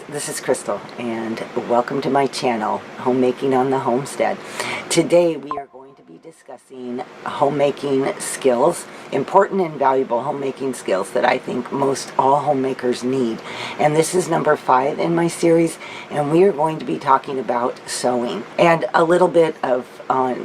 This is Crystal, and welcome to my channel, Homemaking on the Homestead. Today we are going to be discussing homemaking skills, important and valuable homemaking skills that I think most all homemakers need. And this is number 5 in my series, and we are going to be talking about sewing and a little bit of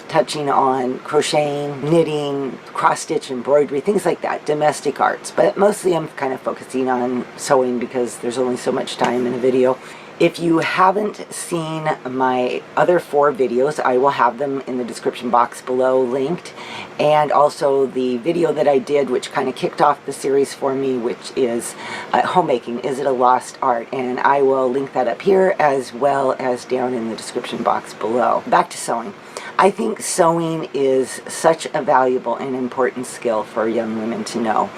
touching on crocheting, knitting, cross-stitch, embroidery, things like that, domestic arts. But mostly I'm kind of focusing on sewing because there's only so much time in a video. If you haven't seen my other 4 videos, I will have them in the description box below linked. And also the video that I did, which kind of kicked off the series for me, which is homemaking, is it a lost art? And I will link that up here as well as down in the description box below. Back to sewing. I think sewing is such a valuable and important skill for young women to know,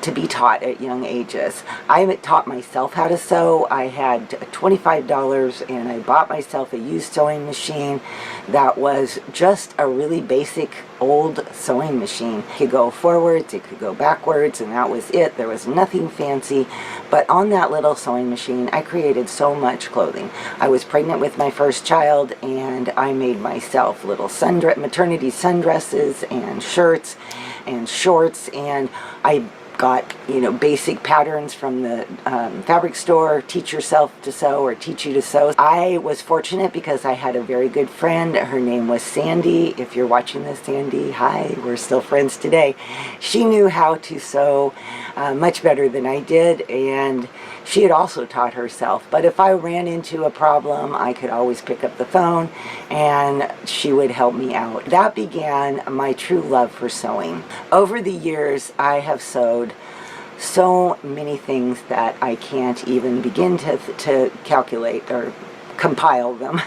to be taught at young ages. I taught myself how to sew. I had $25 and I bought myself a used sewing machine that was just a really basic old sewing machine. It could go forwards, it could go backwards, and that was it. There was nothing fancy. But on that little sewing machine, I created so much clothing. I was pregnant with my first child, and I made myself little maternity sundresses and shirts and shorts, and I got, basic patterns from the fabric store, teach yourself to sew or teach you to sew. I was fortunate because I had a very good friend. Her name was Sandy. If you're watching this, Sandy, hi, we're still friends today. She knew how to sew much better than I did, and she had also taught herself. But if I ran into a problem, I could always pick up the phone and she would help me out. That began my true love for sewing. Over the years, I have sewed so many things that I can't even begin to calculate or compile them.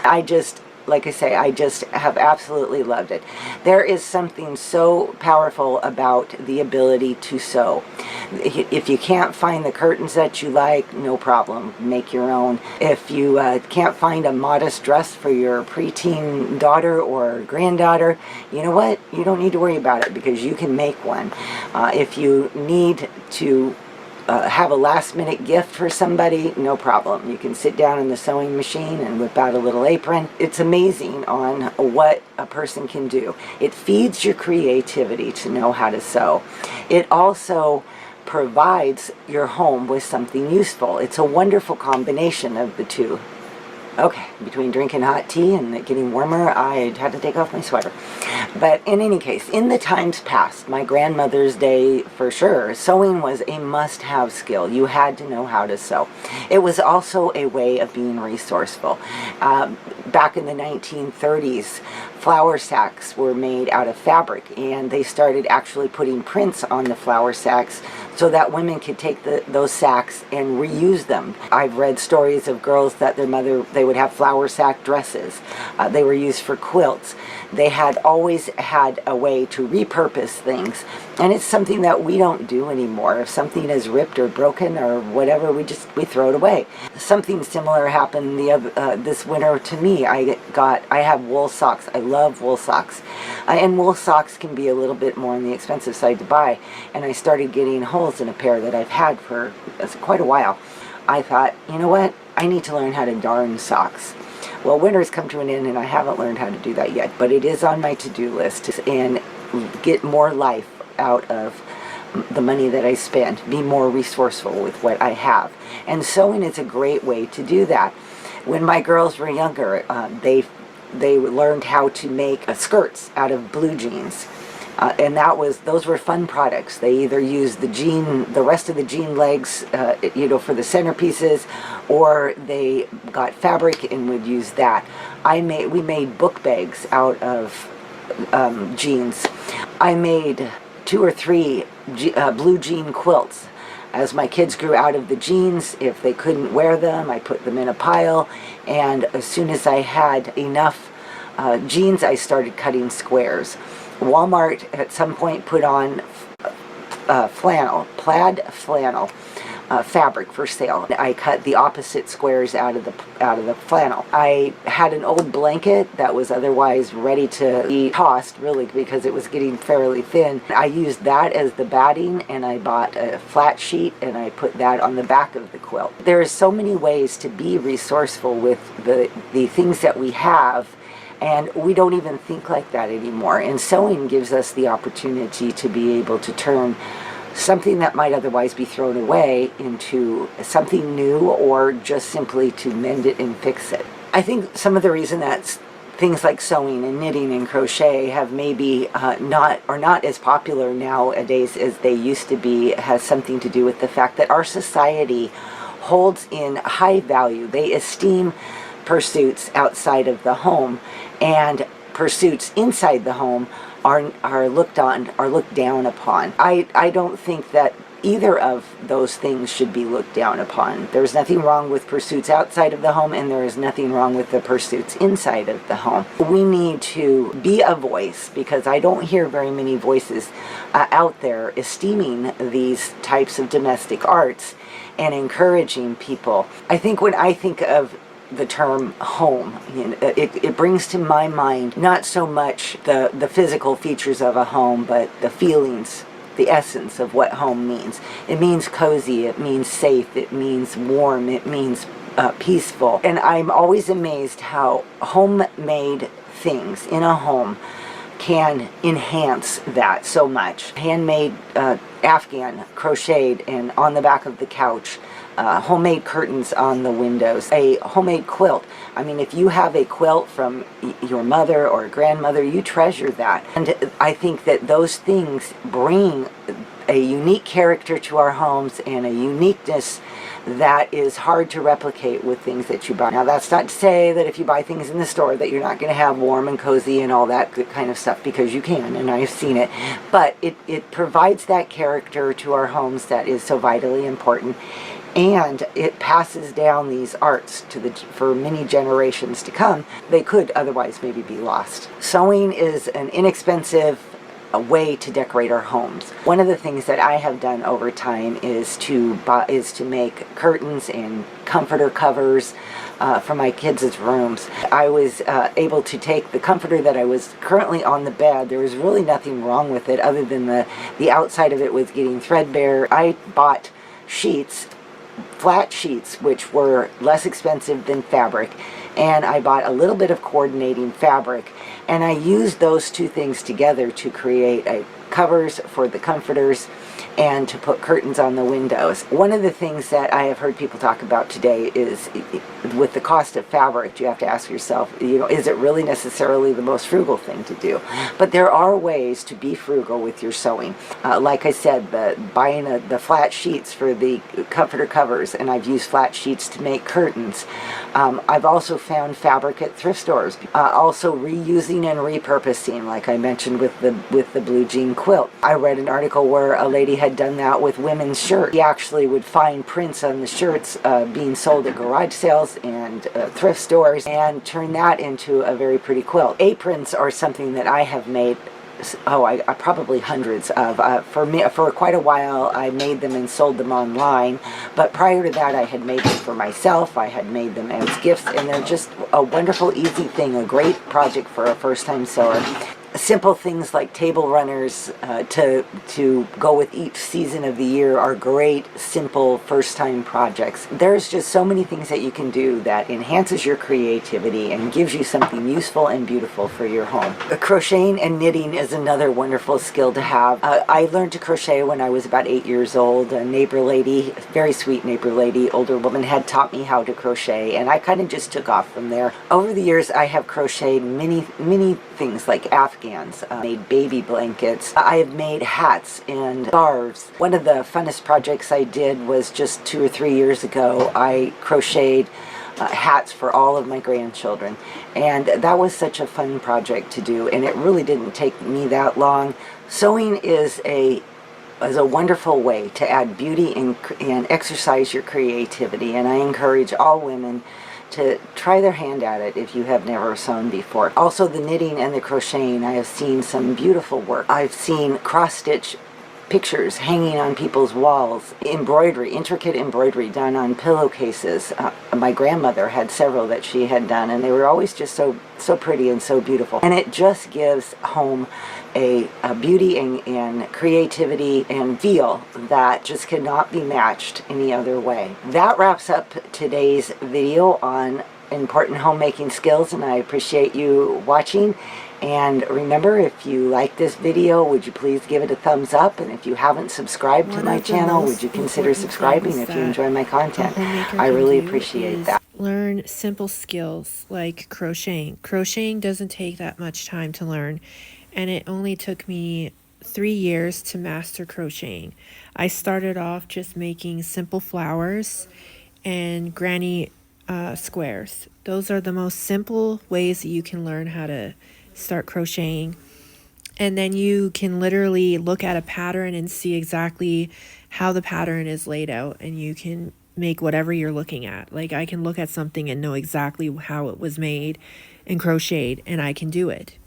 Like I say, I just have absolutely loved it. There is something so powerful about the ability to sew. If you can't find the curtains that you like, no problem, make your own. If you can't find a modest dress for your preteen daughter or granddaughter, you know what? You don't need to worry about it because you can make one. If you need to have a last-minute gift for somebody, no problem. You can sit down in the sewing machine and whip out a little apron. It's amazing on what a person can do. It feeds your creativity to know how to sew. It also provides your home with something useful. It's a wonderful combination of the two. Okay, between drinking hot tea and it getting warmer, I had to take off my sweater. But in any case, in the times past, my grandmother's day for sure, sewing was a must-have skill. You had to know how to sew. It was also a way of being resourceful. Back in the 1930s, flour sacks were made out of fabric, and they started actually putting prints on the flour sacks so that women could take those sacks and reuse them. I've read stories of girls that they would have flour sack dresses. They were used for quilts. They had always had a way to repurpose things, and it's something that we don't do anymore. If something is ripped or broken or whatever, we throw it away. Something similar happened this winter to me. I have wool socks. I love wool socks, and wool socks can be a little bit more on the expensive side to buy, and I started getting holes in a pair that I've had for quite a while. I thought, you know what, I need to learn how to darn socks. Well, winter's come to an end and I haven't learned how to do that yet, but it is on my to-do list and get more life out of the money that I spend, be more resourceful with what I have. And sewing is a great way to do that. When my girls were younger, they learned how to make skirts out of blue jeans. And those were fun products. They either used the rest of the jean legs, for the centerpieces, or they got fabric and would use that. We made book bags out of jeans. I made 2 or 3 blue jean quilts. As my kids grew out of the jeans, if they couldn't wear them, I put them in a pile, and as soon as I had enough jeans, I started cutting squares. Walmart at some point put on plaid flannel fabric for sale. I cut the opposite squares out of the flannel. I had an old blanket that was otherwise ready to be tossed, really, because it was getting fairly thin. I used that as the batting, and I bought a flat sheet and I put that on the back of the quilt. There are so many ways to be resourceful with the things that we have, and we don't even think like that anymore. And sewing gives us the opportunity to be able to turn something that might otherwise be thrown away into something new, or just simply to mend it and fix it. I think some of the reason that things like sewing and knitting and crochet have maybe not as popular nowadays as they used to be has something to do with the fact that our society holds in high value. They esteem pursuits outside of the home, and pursuits inside the home are looked down upon. I don't think that either of those things should be looked down upon. There's nothing wrong with pursuits outside of the home, and there is nothing wrong with the pursuits inside of the home. We need to be a voice, because I don't hear very many voices out there esteeming these types of domestic arts and encouraging people. I think when I think of the term home, it brings to my mind not so much the physical features of a home, but the feelings, the essence of what home means. It means cozy, it means safe, it means warm, it means peaceful. And I'm always amazed how homemade things in a home can enhance that so much. Handmade Afghan, crocheted and on the back of the couch. Homemade curtains on the windows, a homemade quilt. I mean, if you have a quilt from your mother or grandmother, you treasure that. And I think that those things bring a unique character to our homes and a uniqueness that is hard to replicate with things that you buy. Now, that's not to say that if you buy things in the store that you're not going to have warm and cozy and all that good kind of stuff, because you can, and I've seen it. But it provides that character to our homes that is so vitally important. And it passes down these arts for many generations to come. They could otherwise maybe be lost. Sewing is an inexpensive way to decorate our homes. One of the things that I have done over time is to make curtains and comforter covers for my kids' rooms. I was able to take the comforter that I was currently on the bed. There was really nothing wrong with it other than the outside of it was getting threadbare. I bought sheets, flat sheets, which were less expensive than fabric, and I bought a little bit of coordinating fabric, and I used those two things together to create covers for the comforters and to put curtains on the windows. One of the things that I have heard people talk about today is with the cost of fabric, you have to ask yourself, is it really necessarily the most frugal thing to do? But there are ways to be frugal with your sewing. Like I said, buying the flat sheets for the comforter covers, and I've used flat sheets to make curtains. I've also found fabric at thrift stores. Also reusing and repurposing, like I mentioned with the blue jean quilt. I read an article where a lady had done that with women's shirts. She actually would find prints on the shirts being sold at garage sales and thrift stores and turn that into a very pretty quilt. Aprons are something that I have made, I probably hundreds of. For quite a while I made them and sold them online, but prior to that I had made them for myself. I had made them as gifts, and they're just a wonderful, easy thing, a great project for a first-time sewer. Simple things like table runners to go with each season of the year are great, simple, first-time projects. There's just so many things that you can do that enhances your creativity and gives you something useful and beautiful for your home. Crocheting and knitting is another wonderful skill to have. I learned to crochet when I was about 8 years old. A neighbor lady, very sweet neighbor lady, older woman, had taught me how to crochet, and I kind of just took off from there. Over the years, I have crocheted many things like Afghans, made baby blankets. I have made hats and scarves. One of the funnest projects I did was just 2 or 3 years ago. I crocheted hats for all of my grandchildren, and that was such a fun project to do, and it really didn't take me that long. Sewing is a wonderful way to add beauty and exercise your creativity, and I encourage all women to try their hand at it if you have never sewn before. Also, the knitting and the crocheting, I have seen some beautiful work. I've seen cross-stitch pictures hanging on people's walls, embroidery, intricate embroidery done on pillowcases. My grandmother had several that she had done, and they were always just so pretty and so beautiful. And it just gives home a beauty and creativity and feel that just cannot be matched any other way. That wraps up today's video on important homemaking skills, and I appreciate you watching. And remember, if you like this video, would you please give it a thumbs up? And if you haven't subscribed to my channel, would you consider subscribing if you enjoy my content? I really appreciate that. Learn simple skills like crocheting. Crocheting doesn't take that much time to learn, and it only took me 3 years to master crocheting. I started off just making simple flowers and granny squares. Those are the most simple ways that you can learn how to start crocheting. And then you can literally look at a pattern and see exactly how the pattern is laid out, and you can make whatever you're looking at. Like, I can look at something and know exactly how it was made and crocheted, and I can do it.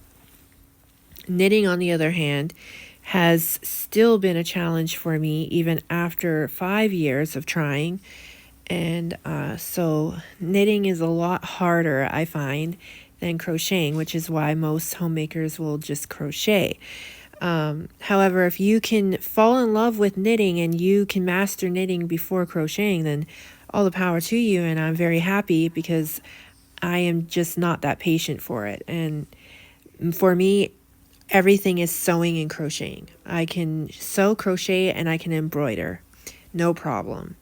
Knitting, on the other hand, has still been a challenge for me even after 5 years of trying. And so knitting is a lot harder, I find, than crocheting, which is why most homemakers will just crochet. However, if you can fall in love with knitting and you can master knitting before crocheting, then all the power to you, and I'm very happy because I am just not that patient for it. And for me, everything is sewing and crocheting. I can sew, crochet, and I can embroider. No problem.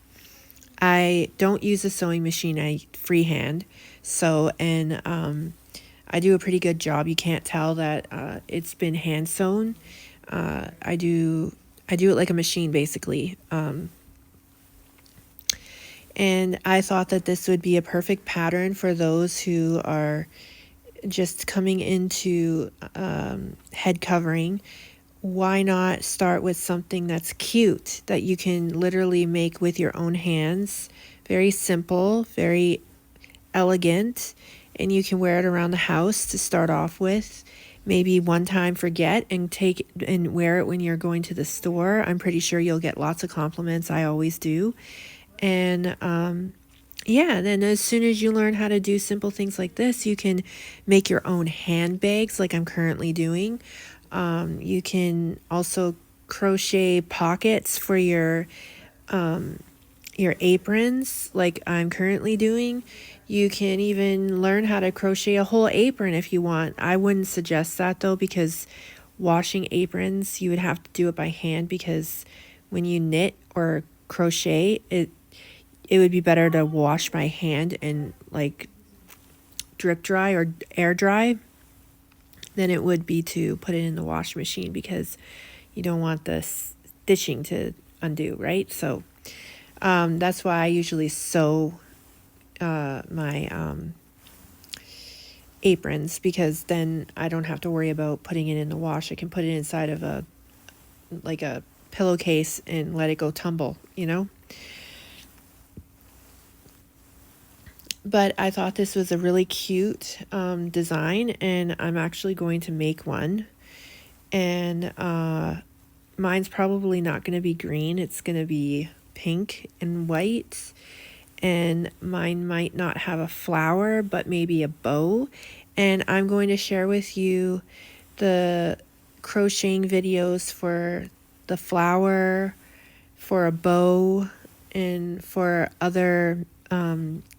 I don't use a sewing machine. I freehand sew, and I do a pretty good job. You can't tell that it's been hand sewn. I do it like a machine, basically. And I thought that this would be a perfect pattern for those who are just coming into head covering. Why not start with something that's cute that you can literally make with your own hands? Very simple, very elegant, and you can wear it around the house to start off with. Maybe one time forget and take and wear it when you're going to the store. I'm pretty sure you'll get lots of compliments. I always do. And yeah, then as soon as you learn how to do simple things like this, you can make your own handbags like I'm currently doing. You can also crochet pockets for your aprons like I'm currently doing. You can even learn how to crochet a whole apron if you want. I wouldn't suggest that though, because washing aprons, you would have to do it by hand, because when you knit or crochet, it would be better to wash by hand and like drip dry or air dry than it would be to put it in the wash machine, because you don't want the stitching to undo, right? So that's why I usually sew my aprons, because then I don't have to worry about putting it in the wash. I can put it inside of a pillowcase and let it go tumble, you know? But I thought this was a really cute design, and I'm actually going to make one. And mine's probably not going to be green. It's going to be pink and white. And mine might not have a flower, but maybe a bow. And I'm going to share with you the crocheting videos for the flower, for a bow, and for other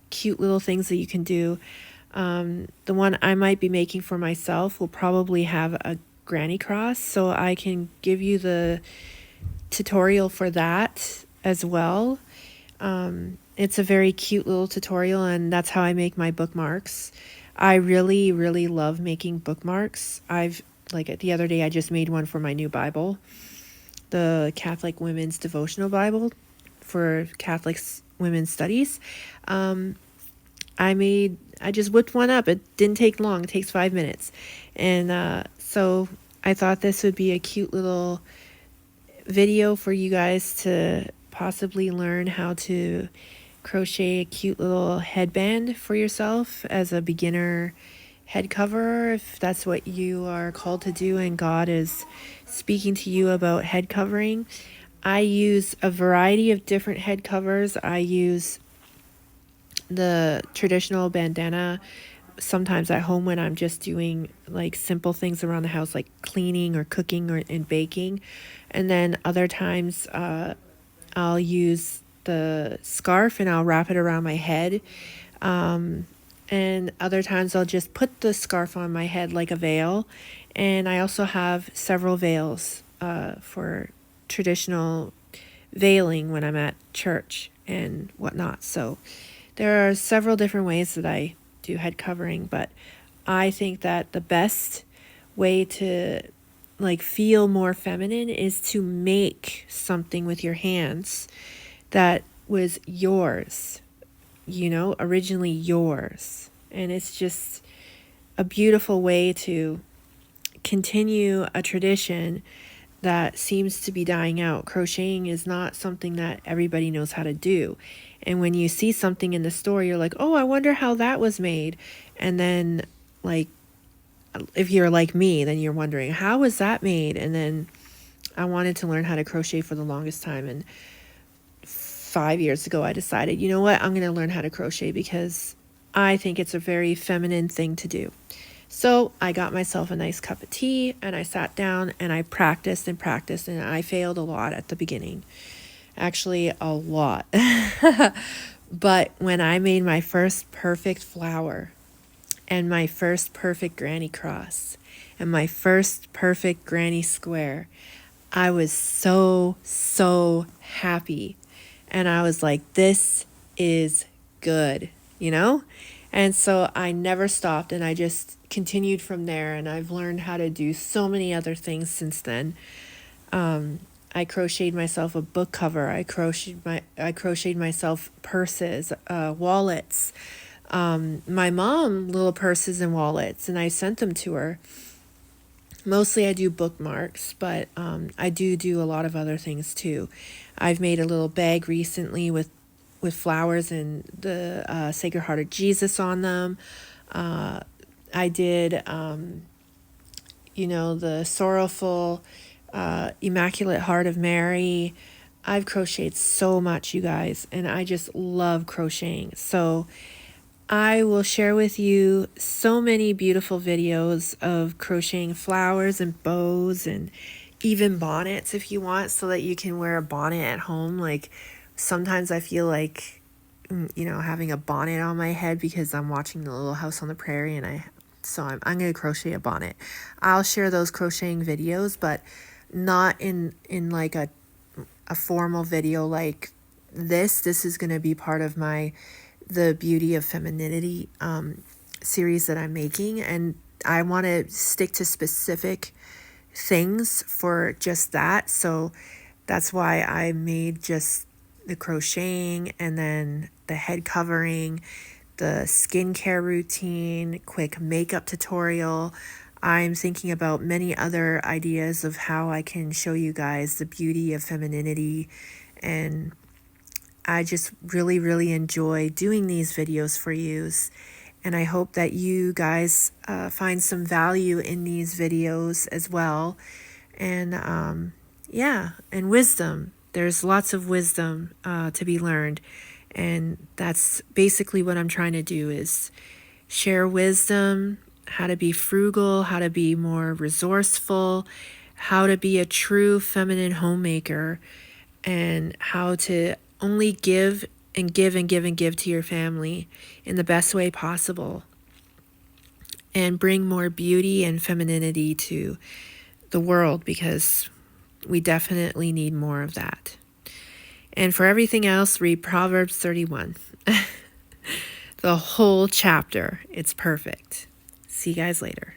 cute little things that you can do. The one I might be making for myself will probably have a granny cross, so I can give you the tutorial for that as well. It's a very cute little tutorial, and that's how I make my bookmarks. I really, really love making bookmarks. Like the other day, I just made one for my new Bible, the Catholic Women's Devotional Bible for Catholic Women's Studies. I just whipped one up. It didn't take long. It takes 5 minutes. And so I thought this would be a cute little video for you guys to possibly learn how to crochet a cute little headband for yourself as a beginner head cover, if that's what you are called to do and God is speaking to you about head covering. I use a variety of different head covers. I use the traditional bandana sometimes at home when I'm just doing like simple things around the house, like cleaning or cooking and baking. And then other times I'll use the scarf and I'll wrap it around my head. And other times I'll just put the scarf on my head like a veil. And I also have several veils for traditional veiling when I'm at church and whatnot. So there are several different ways that I do head covering, but I think that the best way to like feel more feminine is to make something with your hands that was yours, originally yours. And it's just a beautiful way to continue a tradition that seems to be dying out. Crocheting is not something that everybody knows how to do. And when you see something in the store, you're like, oh, I wonder how that was made. And then, like, if you're like me, then you're wondering, how was that made? And then I wanted to learn how to crochet for the longest time. And 5 years ago, I decided, you know what, I'm going to learn how to crochet because I think it's a very feminine thing to do. So I got myself a nice cup of tea and I sat down and I practiced and practiced, and I failed a lot at the beginning. Actually, a lot. But when I made my first perfect flower and my first perfect granny cross and my first perfect granny square, I was so, so happy. And I was like, this is good, And so I never stopped and I just continued from there. And I've learned how to do so many other things since then. I crocheted myself a book cover. I crocheted myself purses, wallets. My mom little purses and wallets, and I sent them to her. Mostly I do bookmarks, but I do a lot of other things too. I've made a little bag recently with flowers and the Sacred Heart of Jesus on them. I did, the sorrowful Immaculate Heart of Mary. I've crocheted so much, you guys, and I just love crocheting. So I will share with you so many beautiful videos of crocheting flowers and bows and even bonnets if you want, so that you can wear a bonnet at home. Like sometimes I feel like, having a bonnet on my head because I'm watching The Little House on the Prairie, and I'm going to crochet a bonnet. I'll share those crocheting videos, but not in like a formal video like this. This is going to be part of the Beauty of Femininity series that I'm making, and I want to stick to specific things for just that. So that's why I made just the crocheting and then the head covering, the skincare routine, quick makeup tutorial. I'm thinking about many other ideas of how I can show you guys the beauty of femininity, and I just really, really enjoy doing these videos for you. And I hope that you guys find some value in these videos as well. And and wisdom. There's lots of wisdom to be learned. And that's basically what I'm trying to do, is share wisdom, how to be frugal, how to be more resourceful, how to be a true feminine homemaker, and how to only give and give and give and give to your family in the best way possible, and bring more beauty and femininity to the world, because we definitely need more of that. And for everything else, read Proverbs 31. the whole chapter. It's perfect. See you guys later.